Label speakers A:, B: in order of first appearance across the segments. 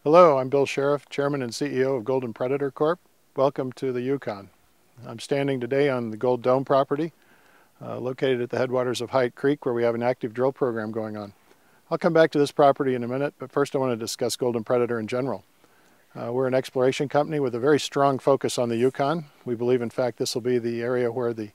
A: Hello, I'm Bill Sheriff, Chairman and CEO of Golden Predator Corp. Welcome to the Yukon. I'm standing today on the Gold Dome property, located at the headwaters of Hite Creek, where we have an active drill program going on. I'll come back to this property in a minute, but first I want to discuss Golden Predator in general. We're an exploration company with a very strong focus on the Yukon. We believe, in fact, this will be the area where the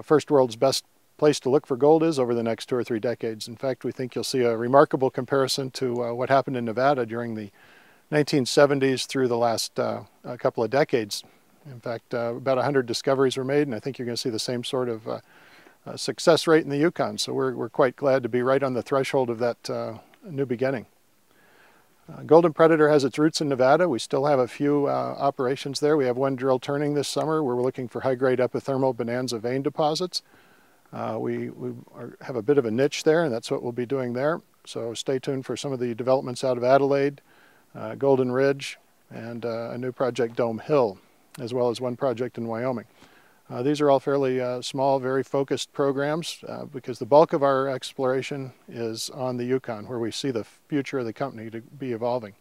A: first world's best place to look for gold is over the next 2 or 3 decades. In fact, we think you'll see a remarkable comparison to what happened in Nevada during the 1970s through the last couple of decades. In fact, about 100 discoveries were made, and I think you're going to see the same sort of success rate in the Yukon. So we're quite glad to be right on the threshold of that new beginning. Golden Predator has its roots in Nevada. We still have a few operations there. We have one drill turning this summer where we're looking for high-grade epithermal bonanza vein deposits. We have a bit of a niche there, and that's what we'll be doing there. So stay tuned for some of the developments out of Adelaide, Golden Ridge, and a new project, Dome Hill, as well as one project in Wyoming. These are all fairly small, very focused programs because the bulk of our exploration is on the Yukon, where we see the future of the company to be evolving.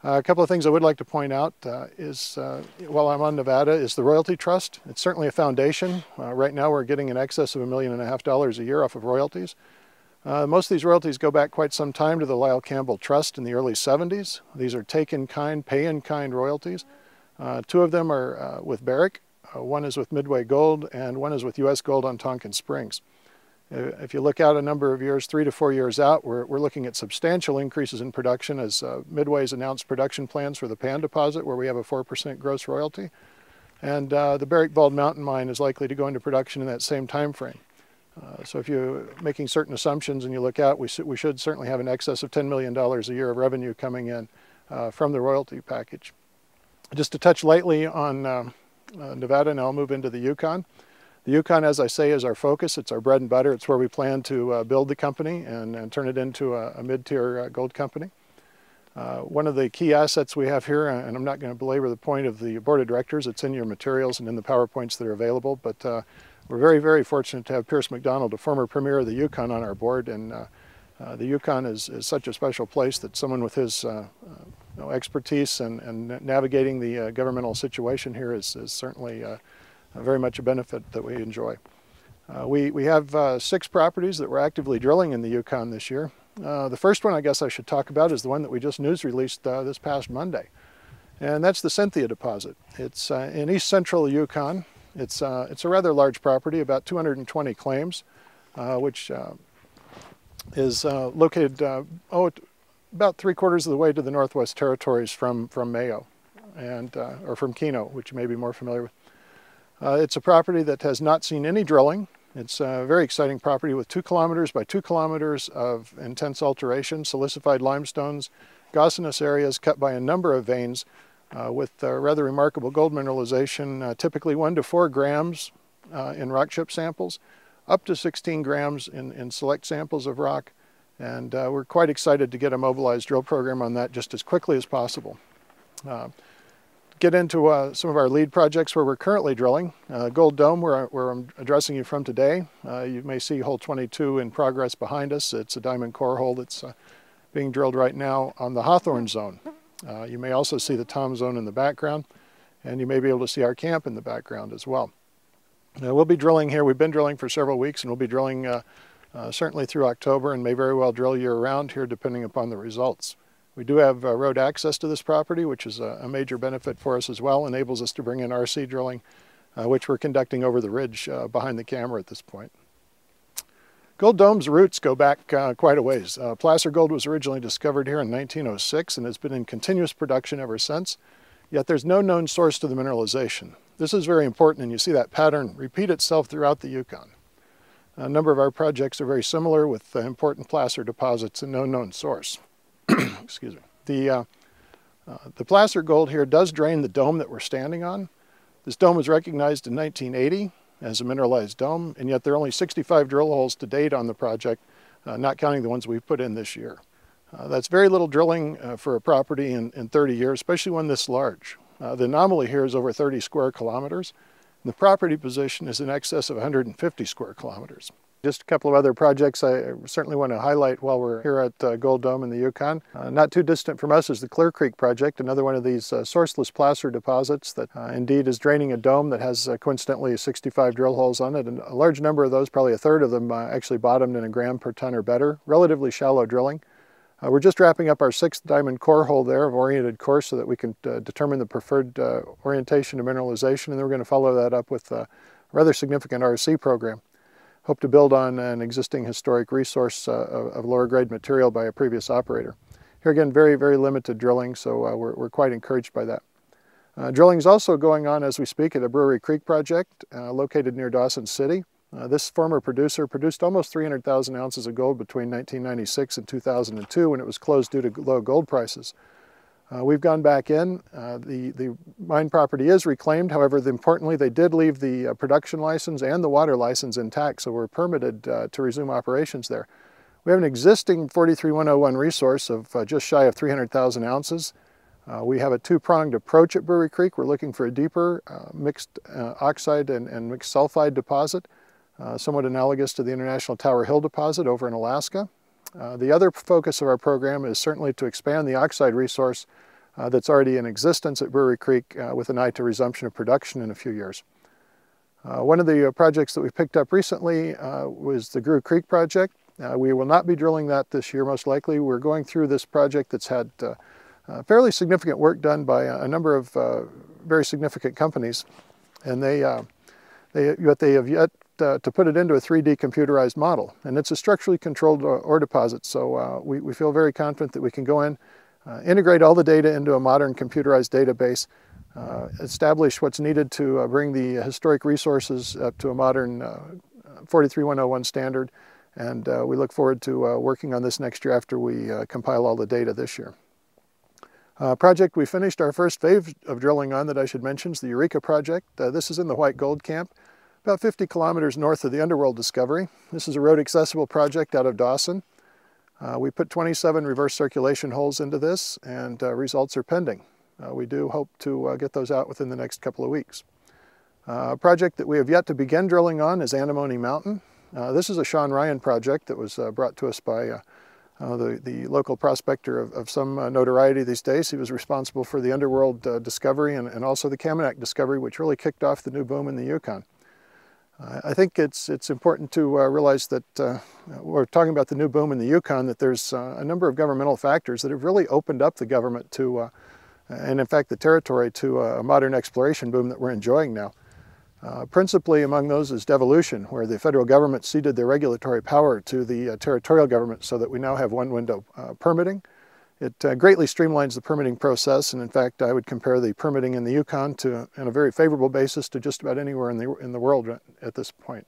A: A couple of things I would like to point out while I'm on Nevada, is the royalty trust. It's certainly a foundation. Right now we're getting in excess of $1.5 million a year off of royalties. Most of these royalties go back quite some time to the Lyle Campbell Trust in the early 70s. These are take-in-kind, pay-in-kind royalties. 2 of them are with Barrick. One is with Midway Gold, and one is with U.S. Gold on Tonkin Springs. If you look out a number of years, 3 to 4 years out, we're looking at substantial increases in production as Midway's announced production plans for the Pan deposit, where we have a 4% gross royalty. And the Barrick Bald Mountain mine is likely to go into production in that same time frame. So if you're making certain assumptions and you look out, we should certainly have an excess of $10 million a year of revenue coming in from the royalty package. Just to touch lightly on Nevada, now I'll move into the Yukon. The Yukon, as I say, is our focus. It's our bread and butter. It's where we plan to build the company and turn it into a mid-tier gold company. One of the key assets we have here, and I'm not going to belabor the point of the board of directors, it's in your materials and in the PowerPoints that are available, but we're very, very fortunate to have Pierce McDonald, a former premier of the Yukon, on our board, and the Yukon is such a special place that someone with his expertise and navigating the governmental situation here is certainly very much a benefit that we enjoy. We have 6 properties that we're actively drilling in the Yukon this year. The first one I guess I should talk about is the one that we just news released this past Monday, and that's the Cynthia deposit. It's in east central Yukon. It's a rather large property, about 220 claims, which is located about 3/4 of the way to the Northwest Territories from Mayo, or from Keno, which you may be more familiar with. It's a property that has not seen any drilling. It's a very exciting property with 2 kilometers by 2 kilometers of intense alteration, silicified limestones, gossinous areas cut by a number of veins with rather remarkable gold mineralization, typically 1 to 4 grams in rock chip samples, up to 16 grams in select samples of rock. And we're quite excited to get a mobilized drill program on that just as quickly as possible. Get into some of our lead projects where we're currently drilling. Gold Dome, where I'm addressing you from today. You may see hole 22 in progress behind us. It's a diamond core hole that's being drilled right now on the Hawthorne zone. You may also see the Tom zone in the background, and you may be able to see our camp in the background as well. We'll be drilling here. We've been drilling for several weeks, and we'll be drilling certainly through October, and may very well drill year-round here depending upon the results. We do have road access to this property, which is a major benefit for us as well. Enables us to bring in RC drilling, which we're conducting over the ridge behind the camera at this point. Gold Dome's roots go back quite a ways. Placer gold was originally discovered here in 1906 and has been in continuous production ever since, yet there's no known source to the mineralization. This is very important, and you see that pattern repeat itself throughout the Yukon. A number of our projects are very similar with important placer deposits and no known source. Excuse me. The placer gold here does drain the dome that we're standing on. This dome was recognized in 1980 as a mineralized dome, and yet there are only 65 drill holes to date on the project, not counting the ones we've put in this year. That's very little drilling for a property in 30 years, especially one this large. The anomaly here is over 30 square kilometers, and the property position is in excess of 150 square kilometers. Just a couple of other projects I certainly want to highlight while we're here at Gold Dome in the Yukon. Not too distant from us is the Clear Creek project, another one of these sourceless placer deposits that indeed is draining a dome that has coincidentally 65 drill holes on it, and a large number of those, probably a third of them, actually bottomed in a gram per ton or better. Relatively shallow drilling. We're just wrapping up our 6th diamond core hole there of oriented core so that we can determine the preferred orientation to mineralization, and then we're going to follow that up with a rather significant RC program. Hope to build on an existing historic resource of lower grade material by a previous operator. Here again, very, very limited drilling, so we're quite encouraged by that. Drilling is also going on as we speak at a Brewery Creek project located near Dawson City. This former producer produced almost 300,000 ounces of gold between 1996 and 2002 when it was closed due to low gold prices. We've gone back in. The mine property is reclaimed. However, importantly, they did leave the production license and the water license intact, so we're permitted to resume operations there. We have an existing 43101 resource of just shy of 300,000 ounces. We have a two-pronged approach at Brewery Creek. We're looking for a deeper mixed oxide and mixed sulfide deposit, somewhat analogous to the International Tower Hill deposit over in Alaska. The other focus of our program is certainly to expand the oxide resource that's already in existence at Brewery Creek with an eye to resumption of production in a few years. One of the projects that we picked up recently was the Grue Creek project. We will not be drilling that this year, most likely. We're going through this project that's had fairly significant work done by a number of very significant companies, and they have yet to put it into a 3D computerized model. And it's a structurally controlled ore deposit, so we feel very confident that we can go in, integrate all the data into a modern computerized database, establish what's needed to bring the historic resources up to a modern 43101 standard, and we look forward to working on this next year after we compile all the data this year. Project we finished our first phase of drilling on that I should mention is the Eureka project. This is in the White Gold Camp, about 50 kilometers north of the Underworld discovery. This is a road accessible project out of Dawson. We put 27 reverse circulation holes into this, and results are pending. We do hope to get those out within the next couple of weeks. A project that we have yet to begin drilling on is Antimony Mountain. This is a Sean Ryan project that was brought to us by the local prospector of some notoriety these days. He was responsible for the Underworld discovery and also the Kaminak discovery, which really kicked off the new boom in the Yukon. I think it's important to realize that we're talking about the new boom in the Yukon, that there's a number of governmental factors that have really opened up the government to, and in fact the territory, to a modern exploration boom that we're enjoying now. Principally among those is devolution, where the federal government ceded their regulatory power to the territorial government so that we now have one window permitting. It greatly streamlines the permitting process, and in fact I would compare the permitting in the Yukon to, on a very favorable basis, to just about anywhere in the world at this point.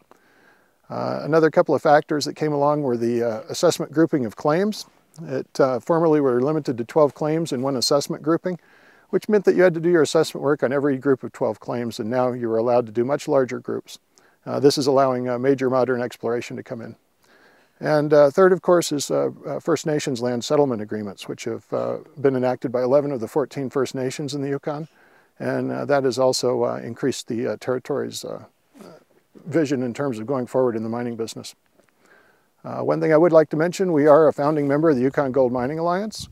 A: Another couple of factors that came along were the assessment grouping of claims. Formerly we were limited to 12 claims in one assessment grouping, which meant that you had to do your assessment work on every group of 12 claims, and now you're allowed to do much larger groups. This is allowing major modern exploration to come in. And third, of course, is First Nations land settlement agreements, which have been enacted by 11 of the 14 First Nations in the Yukon, and that has also increased the territory's vision in terms of going forward in the mining business. One thing I would like to mention, we are a founding member of the Yukon Gold Mining Alliance.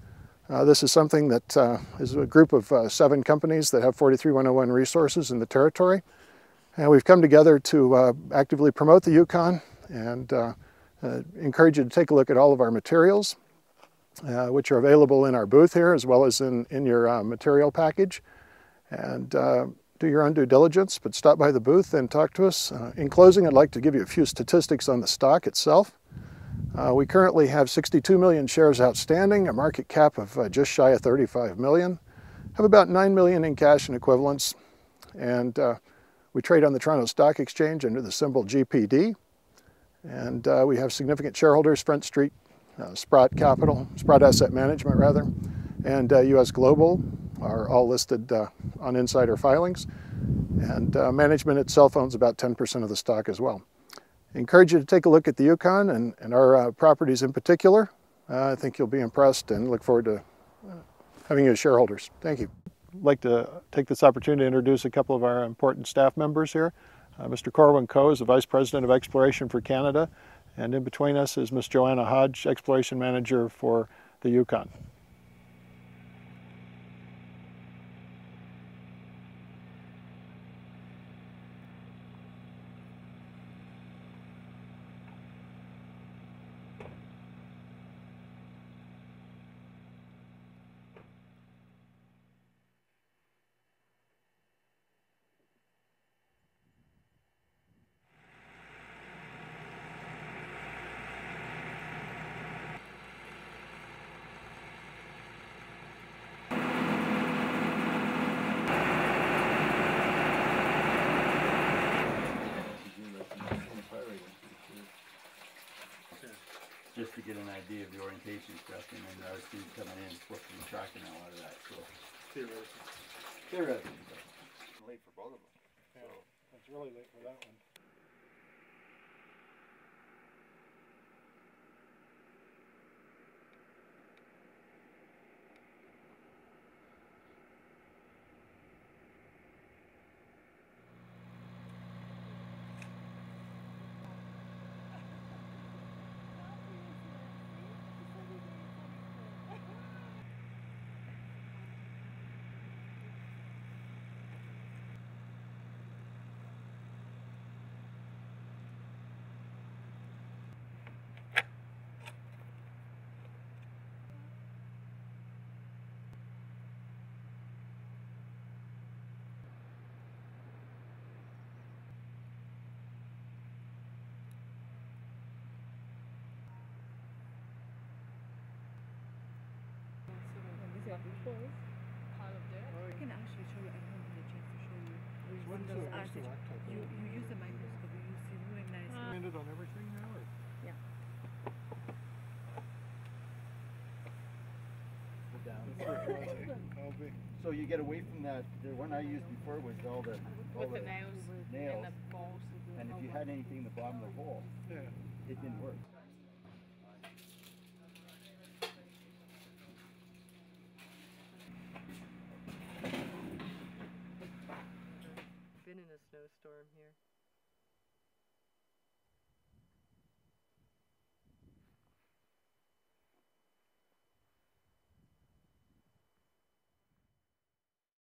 A: This is something that is a group of 7 companies that have 43101 resources in the territory. And we've come together to actively promote the Yukon and encourage you to take a look at all of our materials, which are available in our booth here as well as in your material package. And do your own due diligence, but stop by the booth and talk to us. In closing, I'd like to give you a few statistics on the stock itself. We currently have 62 million shares outstanding, a market cap of just shy of 35 million, have about 9 million in cash and equivalents, and we trade on the Toronto Stock Exchange under the symbol GPD, and we have significant shareholders, Front Street, Sprott Asset Management rather, and US Global are all listed on insider filings, and management itself owns about 10% of the stock as well. I encourage you to take a look at the Yukon and our properties in particular. I think you'll be impressed and look forward to having you as shareholders. Thank you. I'd like to take this opportunity to introduce a couple of our important staff members here. Mr. Corwin Coe is the Vice President of Exploration for Canada, and in between us is Ms. Joanna Hodge, Exploration Manager for the Yukon.
B: Just to get an idea of the orientation stuff, and then our students coming in, supposed to be tracking a lot of that. So theoretically, late for both of them.
A: Yeah, it's really late for that one.
C: I can actually show you. I haven't had a chance to show you. You use the microscope. You see really nice.
A: Ended on everything now, or?
C: Yeah.
B: So you get away from that. The one I used before was all the
C: With the nails and the balls.
B: and if you had anything in the bottom of the hole,
A: Yeah.
B: it didn't work.